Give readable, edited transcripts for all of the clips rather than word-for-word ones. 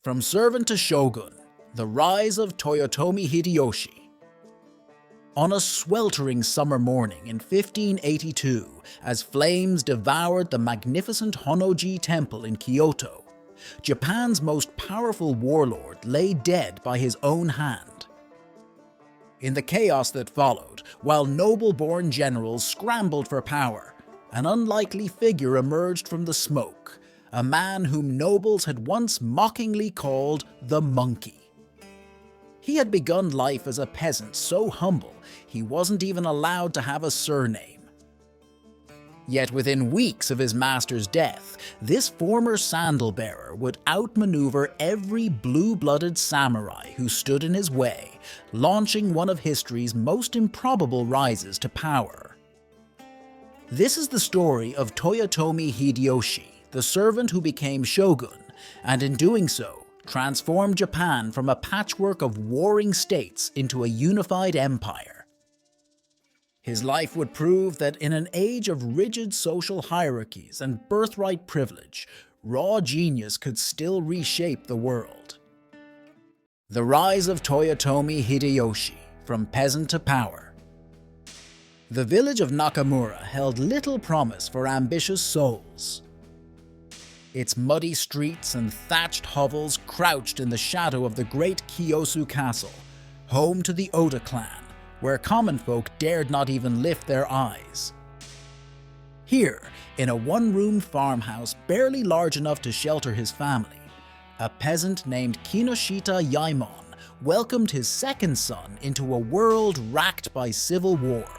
From servant to shogun, the rise of Toyotomi Hideyoshi. On a sweltering summer morning in 1582, as flames devoured the magnificent Honnoji Temple in Kyoto, Japan's most powerful warlord lay dead by his own hand. In the chaos that followed, while noble-born generals scrambled for power, an unlikely figure emerged from the smoke, a man whom nobles had once mockingly called the Monkey. He had begun life as a peasant so humble he wasn't even allowed to have a surname. Yet within weeks of his master's death, this former sandal-bearer would outmaneuver every blue-blooded samurai who stood in his way, launching one of history's most improbable rises to power. This is the story of Toyotomi Hideyoshi, the servant who became shogun, and in doing so, transformed Japan from a patchwork of warring states into a unified empire. His life would prove that in an age of rigid social hierarchies and birthright privilege, raw genius could still reshape the world. The rise of Toyotomi Hideyoshi, from peasant to power. The village of Nakamura held little promise for ambitious souls. Its muddy streets and thatched hovels crouched in the shadow of the great Osaka Castle, home to the Oda clan, where common folk dared not even lift their eyes. Here, in a one-room farmhouse barely large enough to shelter his family, a peasant named Kinoshita Yaemon welcomed his second son into a world racked by civil war.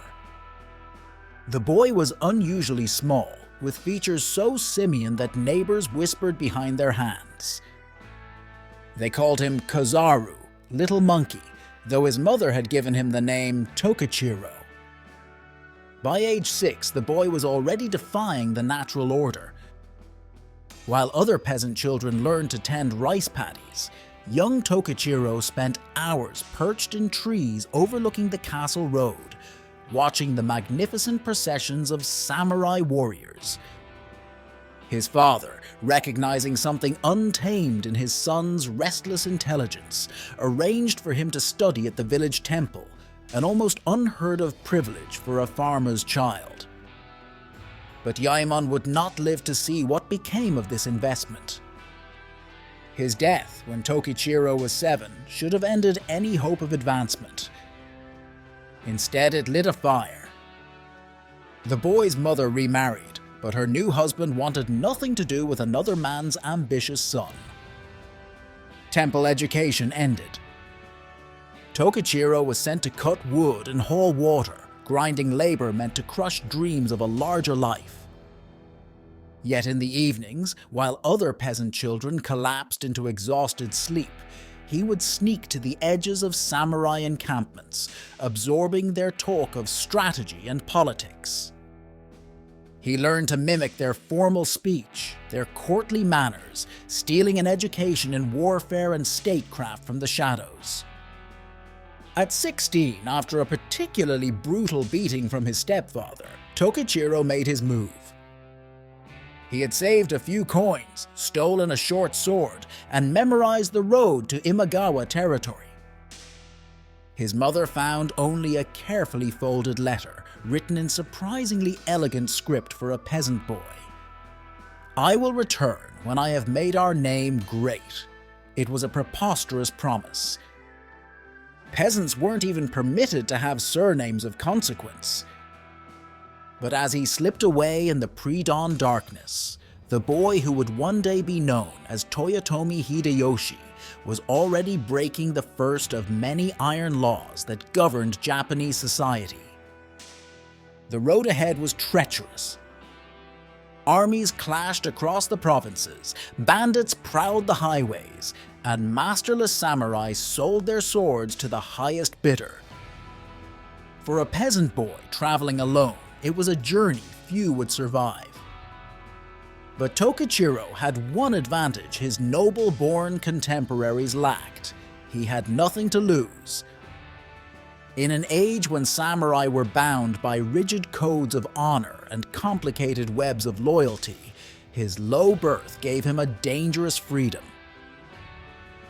The boy was unusually small, with features so simian that neighbors whispered behind their hands. They called him Kazaru, Little Monkey, though his mother had given him the name Tokichiro. By age 6, the boy was already defying the natural order. While other peasant children learned to tend rice paddies, young Tokichiro spent hours perched in trees overlooking the castle road, watching the magnificent processions of samurai warriors. His father, recognizing something untamed in his son's restless intelligence, arranged for him to study at the village temple, an almost unheard-of privilege for a farmer's child. But Yaemon would not live to see what became of this investment. His death, when Tokichiro was 7, should have ended any hope of advancement. Instead, it lit a fire. The boy's mother remarried, but her new husband wanted nothing to do with another man's ambitious son. Temple education ended. Tokichiro was sent to cut wood and haul water, grinding labor meant to crush dreams of a larger life. Yet in the evenings, while other peasant children collapsed into exhausted sleep, he would sneak to the edges of samurai encampments, absorbing their talk of strategy and politics. He learned to mimic their formal speech, their courtly manners, stealing an education in warfare and statecraft from the shadows. At 16, after a particularly brutal beating from his stepfather, Tokichiro made his move. He had saved a few coins, stolen a short sword, and memorized the road to Imagawa territory. His mother found only a carefully folded letter, written in surprisingly elegant script for a peasant boy. "I will return when I have made our name great." It was a preposterous promise. Peasants weren't even permitted to have surnames of consequence. But as he slipped away in the pre-dawn darkness, the boy who would one day be known as Toyotomi Hideyoshi was already breaking the first of many iron laws that governed Japanese society. The road ahead was treacherous. Armies clashed across the provinces, bandits prowled the highways, and masterless samurai sold their swords to the highest bidder. For a peasant boy traveling alone, it was a journey few would survive. But Tokichiro had one advantage his noble-born contemporaries lacked. He had nothing to lose. In an age when samurai were bound by rigid codes of honor and complicated webs of loyalty, his low birth gave him a dangerous freedom.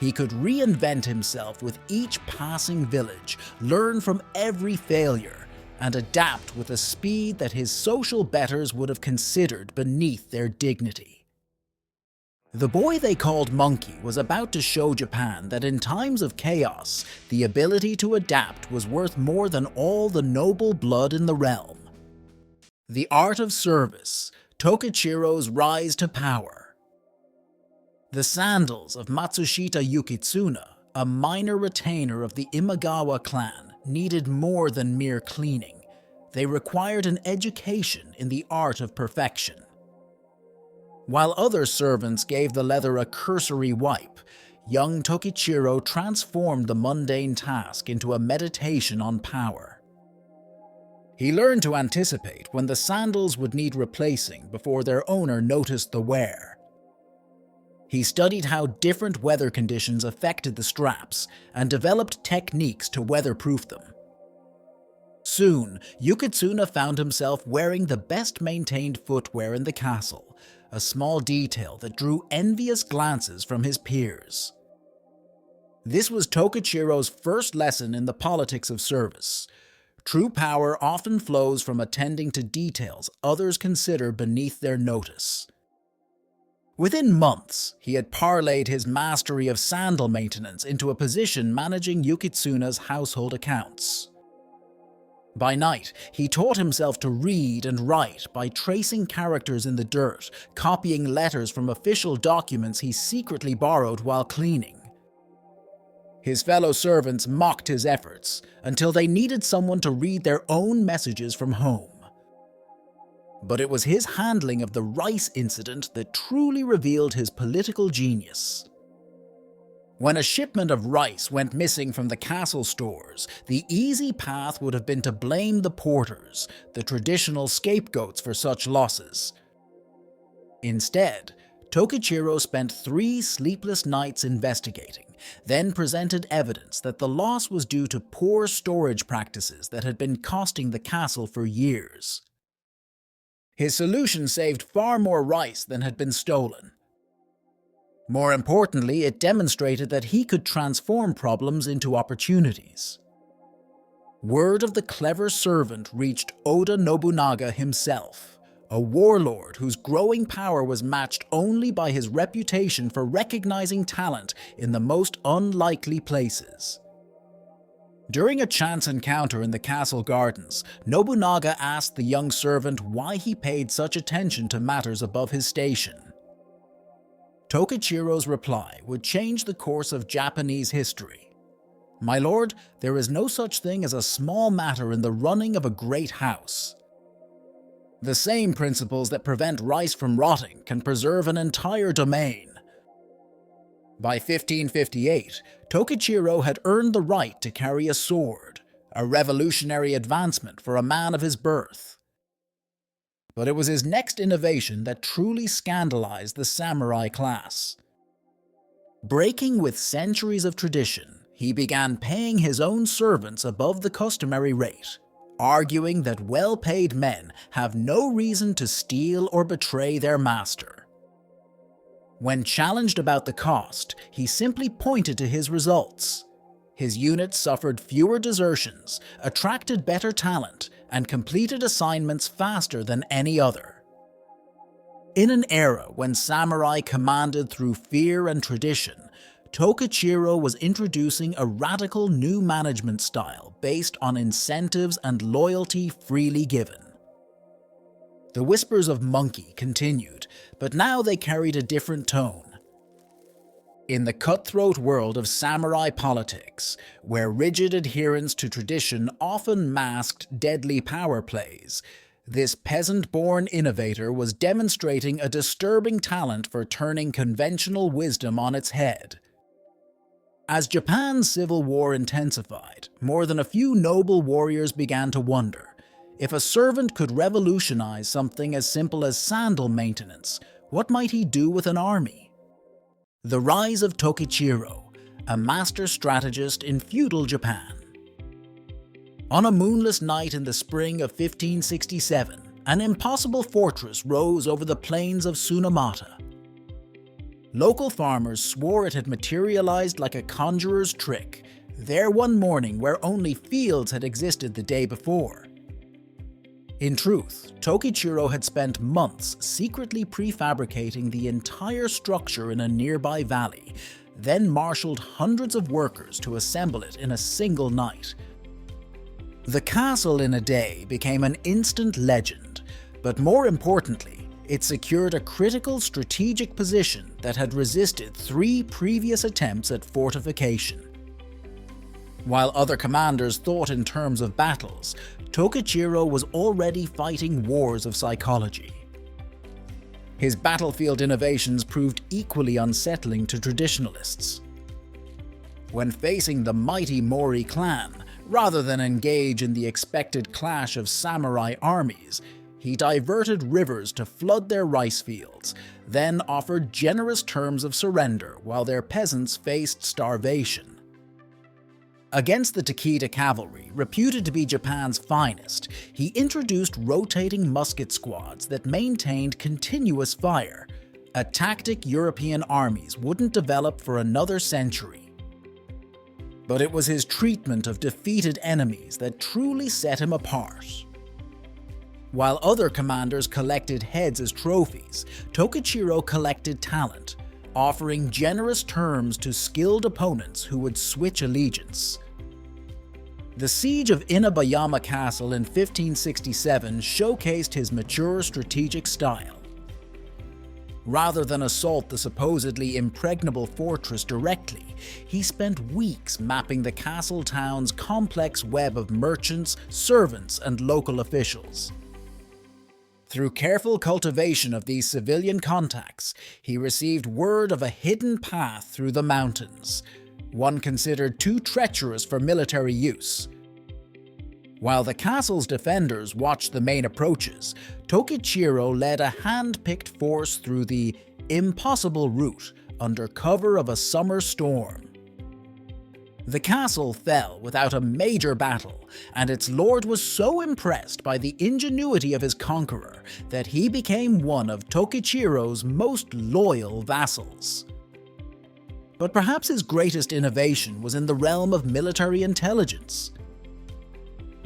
He could reinvent himself with each passing village, learn from every failure, and adapt with a speed that his social betters would have considered beneath their dignity. The boy they called Monkey was about to show Japan that in times of chaos, the ability to adapt was worth more than all the noble blood in the realm. The Art of Service, Tokichiro's Rise to Power. The sandals of Matsushita Yukitsuna, a minor retainer of the Imagawa clan, needed more than mere cleaning. They required an education in the art of perfection. While other servants gave the leather a cursory wipe, young Tokichiro transformed the mundane task into a meditation on power. He learned to anticipate when the sandals would need replacing before their owner noticed the wear. He studied how different weather conditions affected the straps and developed techniques to weatherproof them. Soon, Yukitsuna found himself wearing the best-maintained footwear in the castle, a small detail that drew envious glances from his peers. This was Tokichiro's first lesson in the politics of service. True power often flows from attending to details others consider beneath their notice. Within months, he had parlayed his mastery of sandal maintenance into a position managing Yukitsuna's household accounts. By night, he taught himself to read and write by tracing characters in the dirt, copying letters from official documents he secretly borrowed while cleaning. His fellow servants mocked his efforts until they needed someone to read their own messages from home. But it was his handling of the rice incident that truly revealed his political genius. When a shipment of rice went missing from the castle stores, the easy path would have been to blame the porters, the traditional scapegoats for such losses. Instead, Tokichiro spent 3 sleepless nights investigating, then presented evidence that the loss was due to poor storage practices that had been costing the castle for years. His solution saved far more rice than had been stolen. More importantly, it demonstrated that he could transform problems into opportunities. Word of the clever servant reached Oda Nobunaga himself, a warlord whose growing power was matched only by his reputation for recognizing talent in the most unlikely places. During a chance encounter in the castle gardens, Nobunaga asked the young servant why he paid such attention to matters above his station. Tokichiro's reply would change the course of Japanese history. "My lord, there is no such thing as a small matter in the running of a great house. The same principles that prevent rice from rotting can preserve an entire domain." By 1558, Tokichiro had earned the right to carry a sword, a revolutionary advancement for a man of his birth. But it was his next innovation that truly scandalized the samurai class. Breaking with centuries of tradition, he began paying his own servants above the customary rate, arguing that well-paid men have no reason to steal or betray their master. When challenged about the cost, he simply pointed to his results. His units suffered fewer desertions, attracted better talent, and completed assignments faster than any other. In an era when samurai commanded through fear and tradition, Tokichiro was introducing a radical new management style based on incentives and loyalty freely given. The whispers of monkey continued, but now they carried a different tone. In the cutthroat world of samurai politics, where rigid adherence to tradition often masked deadly power plays, this peasant-born innovator was demonstrating a disturbing talent for turning conventional wisdom on its head. As Japan's civil war intensified, more than a few noble warriors began to wonder, if a servant could revolutionize something as simple as sandal maintenance, what might he do with an army? The Rise of Tokichiro, a master strategist in feudal Japan. On a moonless night in the spring of 1567, an impossible fortress rose over the plains of Tsunemata. Local farmers swore it had materialized like a conjurer's trick, there one morning where only fields had existed the day before. In truth, Tokichiro had spent months secretly prefabricating the entire structure in a nearby valley, then marshaled hundreds of workers to assemble it in a single night. The castle in a day became an instant legend, but more importantly, it secured a critical strategic position that had resisted 3 previous attempts at fortification. While other commanders thought in terms of battles, Tokichiro was already fighting wars of psychology. His battlefield innovations proved equally unsettling to traditionalists. When facing the mighty Mori clan, rather than engage in the expected clash of samurai armies, he diverted rivers to flood their rice fields, then offered generous terms of surrender while their peasants faced starvation. Against the Takeda cavalry, reputed to be Japan's finest, he introduced rotating musket squads that maintained continuous fire, a tactic European armies wouldn't develop for another century. But it was his treatment of defeated enemies that truly set him apart. While other commanders collected heads as trophies, Tokichiro collected talent, offering generous terms to skilled opponents who would switch allegiance. The siege of Inabayama Castle in 1567 showcased his mature strategic style. Rather than assault the supposedly impregnable fortress directly, he spent weeks mapping the castle town's complex web of merchants, servants, and local officials. Through careful cultivation of these civilian contacts, he received word of a hidden path through the mountains, one considered too treacherous for military use. While the castle's defenders watched the main approaches, Tokichiro led a hand-picked force through the impossible route under cover of a summer storm. The castle fell without a major battle, and its lord was so impressed by the ingenuity of his conqueror that he became one of Tokichiro's most loyal vassals. But perhaps his greatest innovation was in the realm of military intelligence.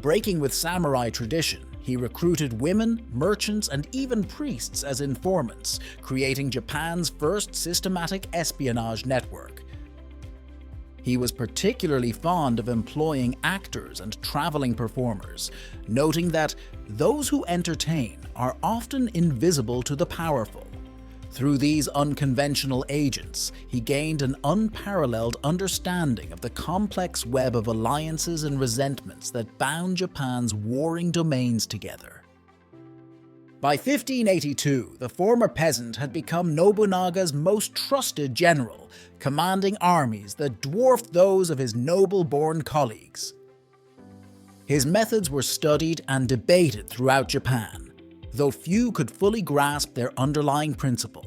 Breaking with samurai tradition, he recruited women, merchants, and even priests as informants, creating Japan's first systematic espionage network. He was particularly fond of employing actors and traveling performers, noting that those who entertain are often invisible to the powerful. Through these unconventional agents, he gained an unparalleled understanding of the complex web of alliances and resentments that bound Japan's warring domains together. By 1582, the former peasant had become Nobunaga's most trusted general, commanding armies that dwarfed those of his noble-born colleagues. His methods were studied and debated throughout Japan, though few could fully grasp their underlying principle.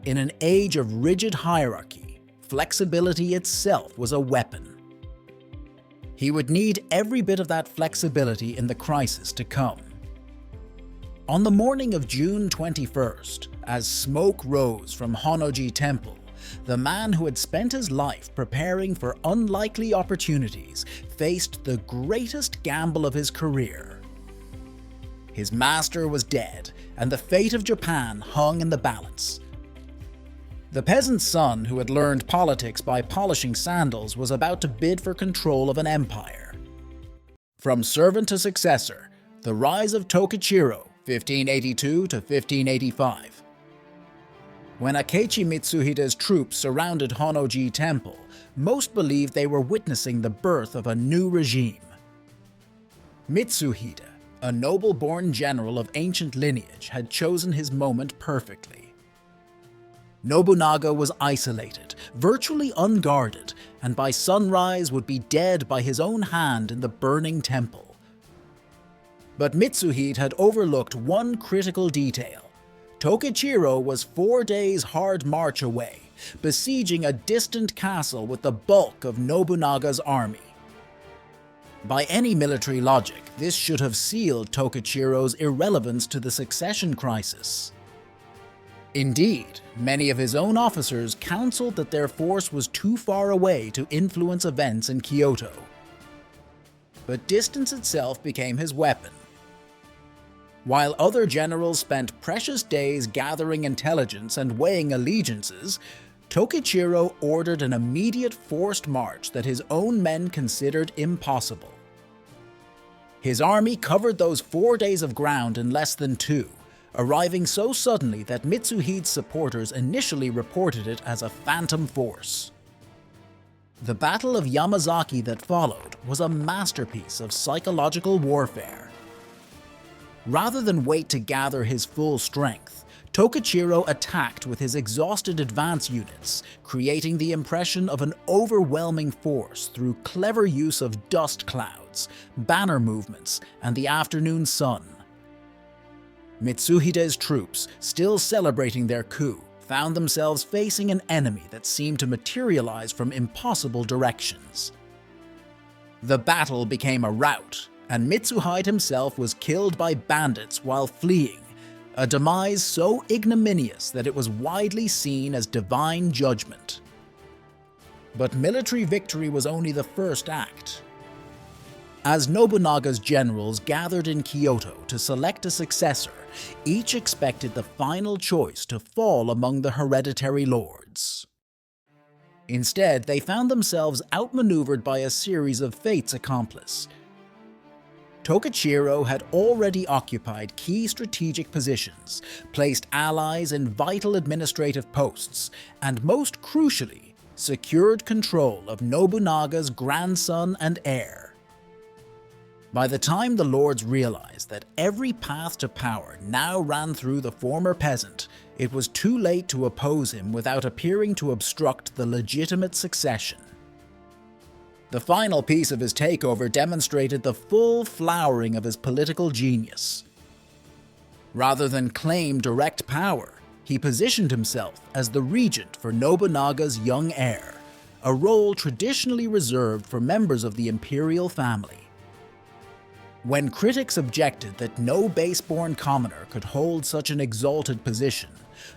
In an age of rigid hierarchy, flexibility itself was a weapon. He would need every bit of that flexibility in the crisis to come. On the morning of June 21st, as smoke rose from Honnoji Temple, the man who had spent his life preparing for unlikely opportunities faced the greatest gamble of his career. His master was dead, and the fate of Japan hung in the balance. The peasant's son, who had learned politics by polishing sandals, was about to bid for control of an empire. From servant to successor, the rise of Tokichiro, 1582 to 1585. When Akechi Mitsuhide's troops surrounded Honnoji Temple, most believed they were witnessing the birth of a new regime. Mitsuhide, a noble-born general of ancient lineage, had chosen his moment perfectly. Nobunaga was isolated, virtually unguarded, and by sunrise would be dead by his own hand in the burning temple. But Mitsuhide had overlooked one critical detail. Tokichiro was 4 days' hard march away, besieging a distant castle with the bulk of Nobunaga's army. By any military logic, this should have sealed Tokichiro's irrelevance to the succession crisis. Indeed, many of his own officers counseled that their force was too far away to influence events in Kyoto. But distance itself became his weapon. While other generals spent precious days gathering intelligence and weighing allegiances, Tokichiro ordered an immediate forced march that his own men considered impossible. His army covered those 4 days of ground in less than 2, arriving so suddenly that Mitsuhide's supporters initially reported it as a phantom force. The Battle of Yamazaki that followed was a masterpiece of psychological warfare. Rather than wait to gather his full strength, Tokichiro attacked with his exhausted advance units, creating the impression of an overwhelming force through clever use of dust clouds, banner movements, and the afternoon sun. Mitsuhide's troops, still celebrating their coup, found themselves facing an enemy that seemed to materialize from impossible directions. The battle became a rout, and Mitsuhide himself was killed by bandits while fleeing, a demise so ignominious that it was widely seen as divine judgment. But military victory was only the first act. As Nobunaga's generals gathered in Kyoto to select a successor, each expected the final choice to fall among the hereditary lords. Instead, they found themselves outmaneuvered by a series of fates accomplis. Tokichiro had already occupied key strategic positions, placed allies in vital administrative posts, and most crucially, secured control of Nobunaga's grandson and heir. By the time the lords realized that every path to power now ran through the former peasant, it was too late to oppose him without appearing to obstruct the legitimate succession. The final piece of his takeover demonstrated the full flowering of his political genius. Rather than claim direct power, he positioned himself as the regent for Nobunaga's young heir, a role traditionally reserved for members of the imperial family. When critics objected that no base-born commoner could hold such an exalted position,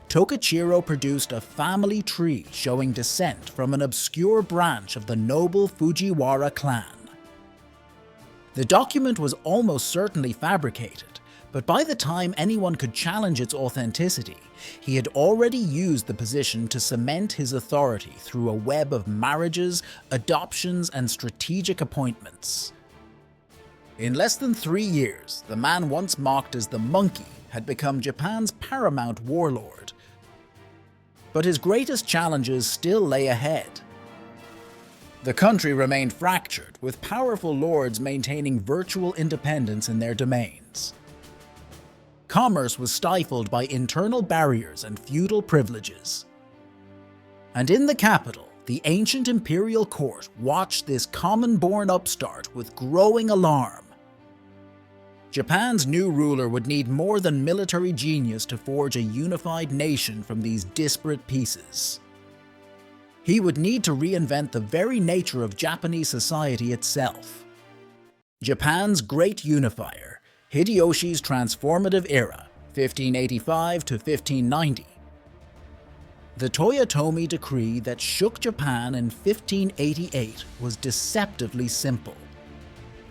Tokichiro produced a family tree showing descent from an obscure branch of the noble Fujiwara clan. The document was almost certainly fabricated, but by the time anyone could challenge its authenticity, he had already used the position to cement his authority through a web of marriages, adoptions, and strategic appointments. In less than 3 years, the man once mocked as the monkey had become Japan's paramount warlord. But his greatest challenges still lay ahead. The country remained fractured, with powerful lords maintaining virtual independence in their domains. Commerce was stifled by internal barriers and feudal privileges. And in the capital, the ancient imperial court watched this common-born upstart with growing alarm. Japan's new ruler would need more than military genius to forge a unified nation from these disparate pieces. He would need to reinvent the very nature of Japanese society itself. Japan's great unifier, Hideyoshi's transformative era, 1585 to 1590. The Toyotomi decree that shook Japan in 1588 was deceptively simple.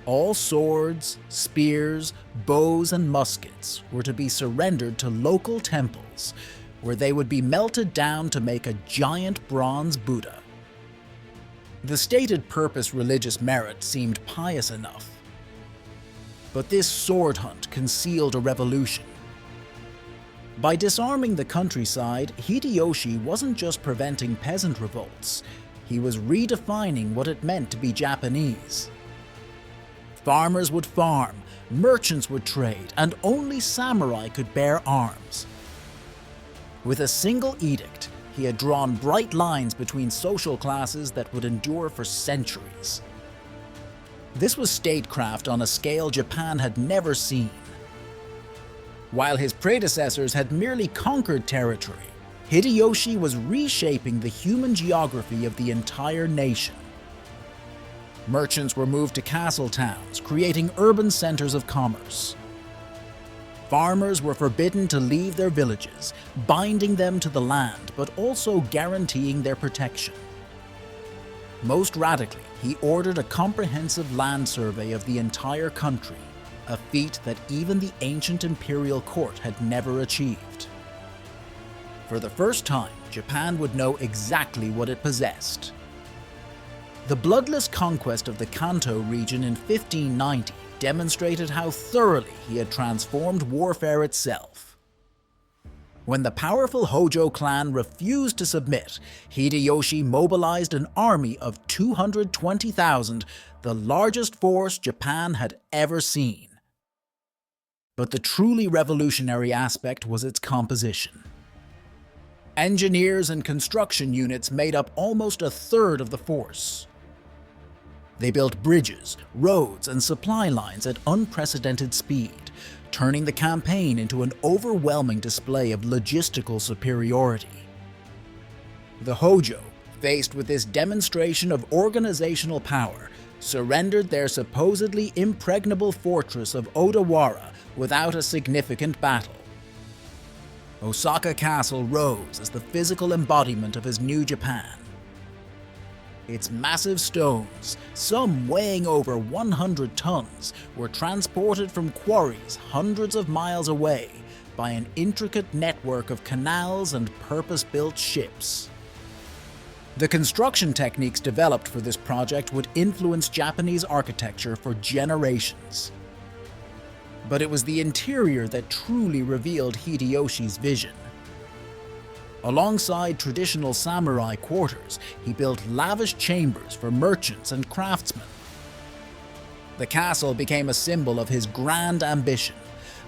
All swords, spears, bows, and muskets were to be surrendered to local temples, where they would be melted down to make a giant bronze Buddha. The stated purpose religious merit seemed pious enough. But this sword hunt concealed a revolution. By disarming the countryside, Hideyoshi wasn't just preventing peasant revolts, he was redefining what it meant to be Japanese. Farmers would farm, merchants would trade, and only samurai could bear arms. With a single edict, he had drawn bright lines between social classes that would endure for centuries. This was statecraft on a scale Japan had never seen. While his predecessors had merely conquered territory, Hideyoshi was reshaping the human geography of the entire nation. Merchants were moved to castle towns, creating urban centers of commerce. Farmers were forbidden to leave their villages, binding them to the land but also guaranteeing their protection. Most radically, he ordered a comprehensive land survey of the entire country, a feat that even the ancient imperial court had never achieved. For the first time, Japan would know exactly what it possessed. The bloodless conquest of the Kanto region in 1590 demonstrated how thoroughly he had transformed warfare itself. When the powerful Hojo clan refused to submit, Hideyoshi mobilized an army of 220,000, the largest force Japan had ever seen. But the truly revolutionary aspect was its composition. Engineers and construction units made up almost a third of the force. They built bridges, roads, and supply lines at unprecedented speed, turning the campaign into an overwhelming display of logistical superiority. The Hojo, faced with this demonstration of organizational power, surrendered their supposedly impregnable fortress of Odawara without a significant battle. Osaka Castle rose as the physical embodiment of his new Japan. Its massive stones, some weighing over 100 tons, were transported from quarries hundreds of miles away by an intricate network of canals and purpose-built ships. The construction techniques developed for this project would influence Japanese architecture for generations. But it was the interior that truly revealed Hideyoshi's vision. Alongside traditional samurai quarters, he built lavish chambers for merchants and craftsmen. The castle became a symbol of his grand ambition,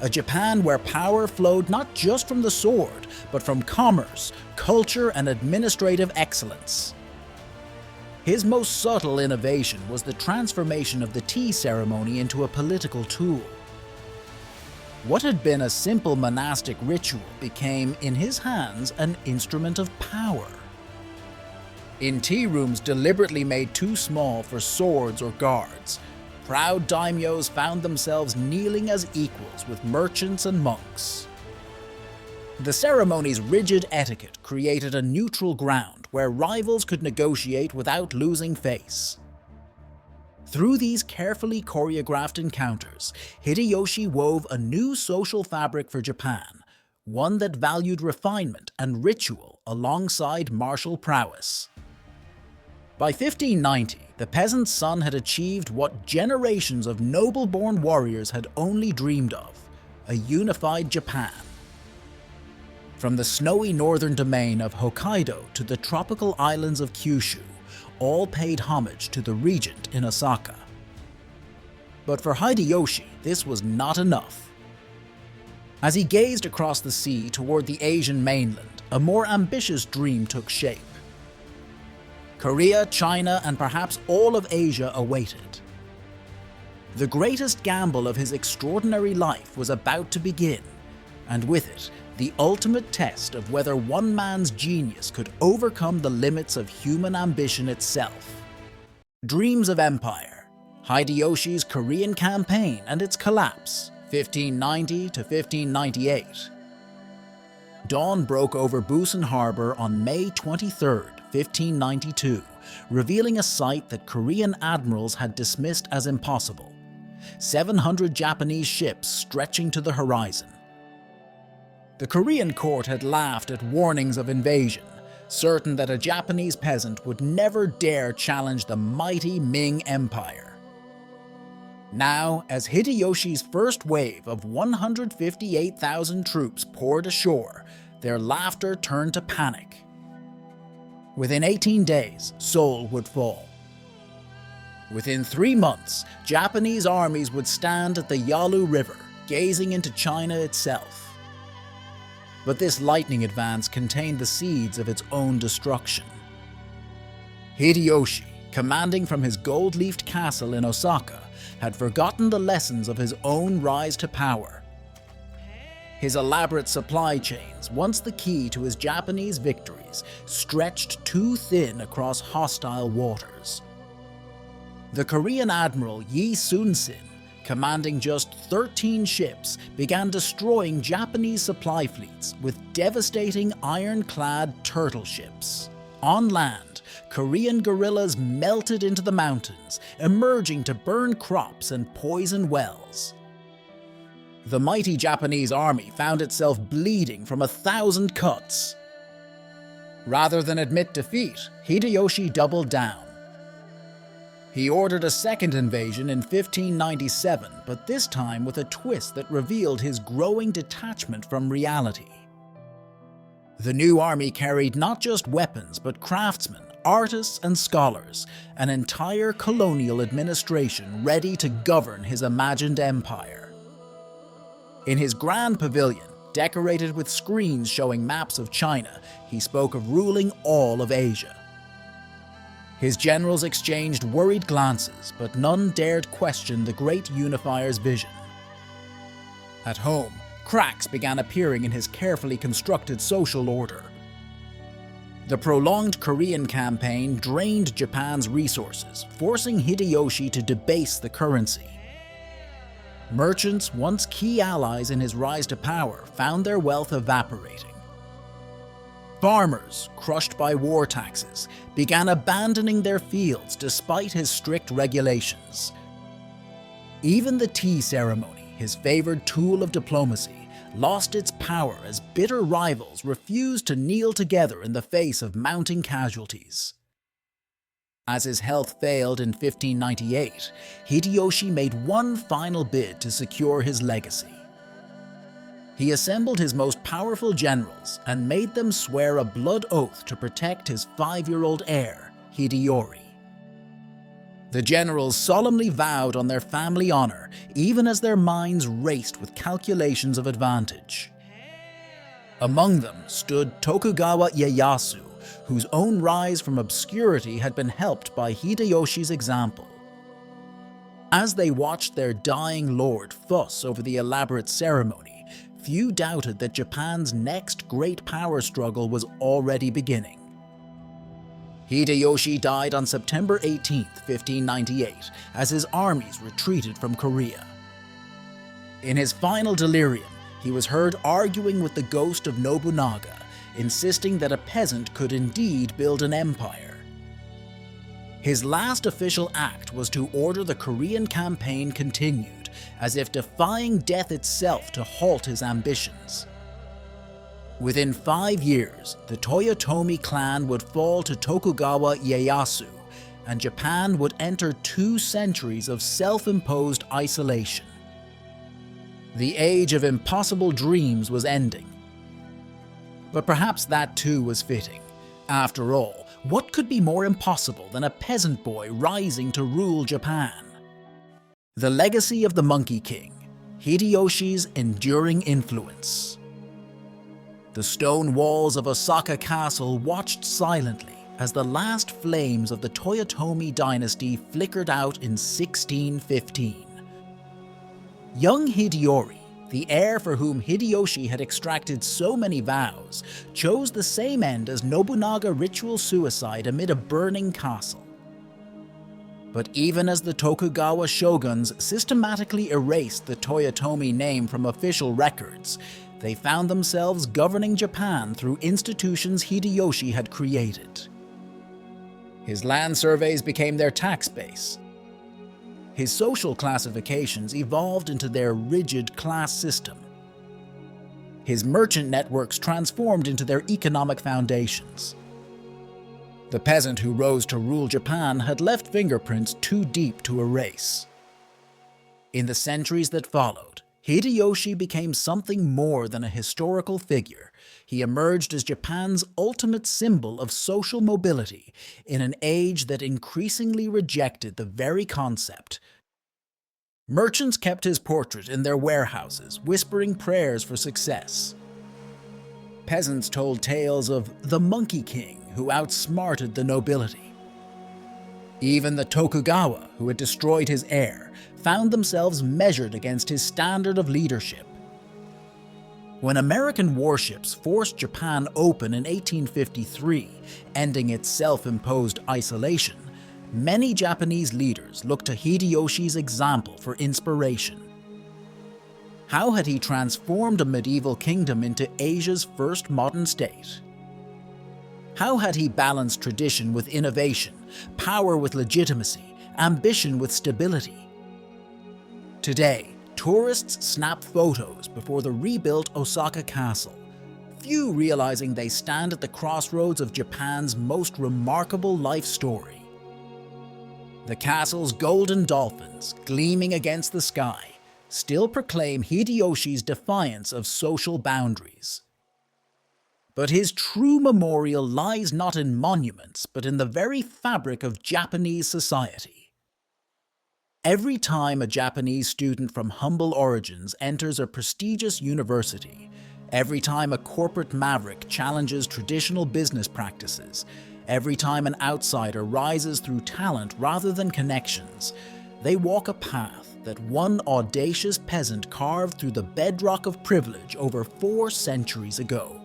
a Japan where power flowed not just from the sword, but from commerce, culture, and administrative excellence. His most subtle innovation was the transformation of the tea ceremony into a political tool. What had been a simple monastic ritual became, in his hands, an instrument of power. In tea rooms deliberately made too small for swords or guards, proud daimyos found themselves kneeling as equals with merchants and monks. The ceremony's rigid etiquette created a neutral ground where rivals could negotiate without losing face. Through these carefully choreographed encounters, Hideyoshi wove a new social fabric for Japan, one that valued refinement and ritual alongside martial prowess. By 1590, the peasant's son had achieved what generations of noble-born warriors had only dreamed of: a unified Japan. From the snowy northern domain of Hokkaido to the tropical islands of Kyushu, all paid homage to the regent in Osaka. But for Hideyoshi, this was not enough. As he gazed across the sea toward the Asian mainland, a more ambitious dream took shape. Korea, China, and perhaps all of Asia awaited. The greatest gamble of his extraordinary life was about to begin, and with it, the ultimate test of whether one man's genius could overcome the limits of human ambition itself. Dreams of Empire, Hideyoshi's Korean campaign and its collapse, 1590 to 1598. Dawn broke over Busan Harbor on May 23, 1592, revealing a sight that Korean admirals had dismissed as impossible: 700 Japanese ships stretching to the horizon. The Korean court had laughed at warnings of invasion, certain that a Japanese peasant would never dare challenge the mighty Ming Empire. Now, as Hideyoshi's first wave of 158,000 troops poured ashore, their laughter turned to panic. Within 18 days, Seoul would fall. Within 3 months, Japanese armies would stand at the Yalu River, gazing into China itself. But this lightning advance contained the seeds of its own destruction. Hideyoshi, commanding from his gold-leafed castle in Osaka, had forgotten the lessons of his own rise to power. His elaborate supply chains, once the key to his Japanese victories, stretched too thin across hostile waters. The Korean admiral Yi Sun-sin, commanding just 13 ships, began destroying Japanese supply fleets with devastating ironclad turtle ships. On land, Korean guerrillas melted into the mountains, emerging to burn crops and poison wells. The mighty Japanese army found itself bleeding from 1,000 cuts. Rather than admit defeat, Hideyoshi doubled down. He ordered a second invasion in 1597, but this time with a twist that revealed his growing detachment from reality. The new army carried not just weapons, but craftsmen, artists, and scholars, an entire colonial administration ready to govern his imagined empire. In his grand pavilion, decorated with screens showing maps of China, he spoke of ruling all of Asia. His generals exchanged worried glances, but none dared question the great unifier's vision. At home, cracks began appearing in his carefully constructed social order. The prolonged Korean campaign drained Japan's resources, forcing Hideyoshi to debase the currency. Merchants, once key allies in his rise to power, found their wealth evaporating. Farmers, crushed by war taxes, began abandoning their fields despite his strict regulations. Even the tea ceremony, his favored tool of diplomacy, lost its power as bitter rivals refused to kneel together in the face of mounting casualties. As his health failed in 1598, Hideyoshi made one final bid to secure his legacy. He assembled his most powerful generals and made them swear a blood oath to protect his 5-year-old heir, Hideyori. The generals solemnly vowed on their family honor, even as their minds raced with calculations of advantage. Among them stood Tokugawa Ieyasu, whose own rise from obscurity had been helped by Hideyoshi's example. As they watched their dying lord fuss over the elaborate ceremony, few doubted that Japan's next great power struggle was already beginning. Hideyoshi died on September 18, 1598, as his armies retreated from Korea. In his final delirium, he was heard arguing with the ghost of Nobunaga, insisting that a peasant could indeed build an empire. His last official act was to order the Korean campaign continued, as if defying death itself to halt his ambitions. Within 5 years, the Toyotomi clan would fall to Tokugawa Ieyasu, and Japan would enter 2 centuries of self-imposed isolation. The age of impossible dreams was ending. But perhaps that too was fitting. After all, what could be more impossible than a peasant boy rising to rule Japan? The legacy of the Monkey King, Hideyoshi's enduring influence. The stone walls of Osaka Castle watched silently as the last flames of the Toyotomi dynasty flickered out in 1615. Young Hideyori, the heir for whom Hideyoshi had extracted so many vows, chose the same end as Nobunaga ritual suicide amid a burning castle. But even as the Tokugawa shoguns systematically erased the Toyotomi name from official records, they found themselves governing Japan through institutions Hideyoshi had created. His land surveys became their tax base. His social classifications evolved into their rigid class system. His merchant networks transformed into their economic foundations. The peasant who rose to rule Japan had left fingerprints too deep to erase. In the centuries that followed, Hideyoshi became something more than a historical figure. He emerged as Japan's ultimate symbol of social mobility in an age that increasingly rejected the very concept. Merchants kept his portrait in their warehouses, whispering prayers for success. Peasants told tales of the Monkey King who outsmarted the nobility. Even the Tokugawa, who had destroyed his heir, found themselves measured against his standard of leadership. When American warships forced Japan open in 1853, ending its self-imposed isolation, many Japanese leaders look to Hideyoshi's example for inspiration. How had he transformed a medieval kingdom into Asia's first modern state? How had he balanced tradition with innovation, power with legitimacy, ambition with stability? Today, tourists snap photos before the rebuilt Osaka Castle, few realizing they stand at the crossroads of Japan's most remarkable life story. The castle's golden dolphins, gleaming against the sky, still proclaim Hideyoshi's defiance of social boundaries. But his true memorial lies not in monuments, but in the very fabric of Japanese society. Every time a Japanese student from humble origins enters a prestigious university, every time a corporate maverick challenges traditional business practices, every time an outsider rises through talent rather than connections, they walk a path that one audacious peasant carved through the bedrock of privilege over 4 centuries ago.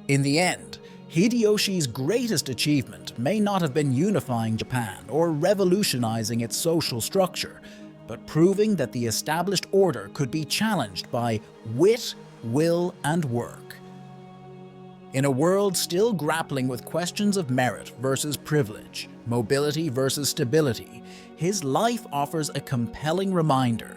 In the end, Hideyoshi's greatest achievement may not have been unifying Japan or revolutionizing its social structure, but proving that the established order could be challenged by wit, will, and work. In a world still grappling with questions of merit versus privilege, mobility versus stability, his life offers a compelling reminder.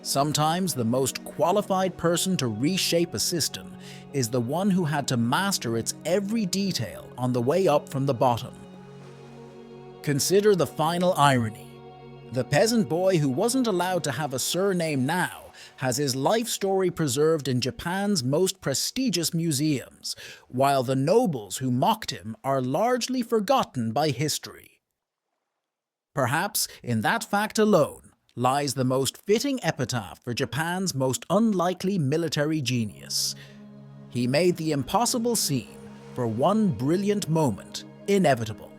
Sometimes the most qualified person to reshape a system is the one who had to master its every detail on the way up from the bottom. Consider the final irony. The peasant boy who wasn't allowed to have a surname now has his life story preserved in Japan's most prestigious museums, while the nobles who mocked him are largely forgotten by history. Perhaps in that fact alone lies the most fitting epitaph for Japan's most unlikely military genius. He made the impossible seem, for one brilliant moment, inevitable.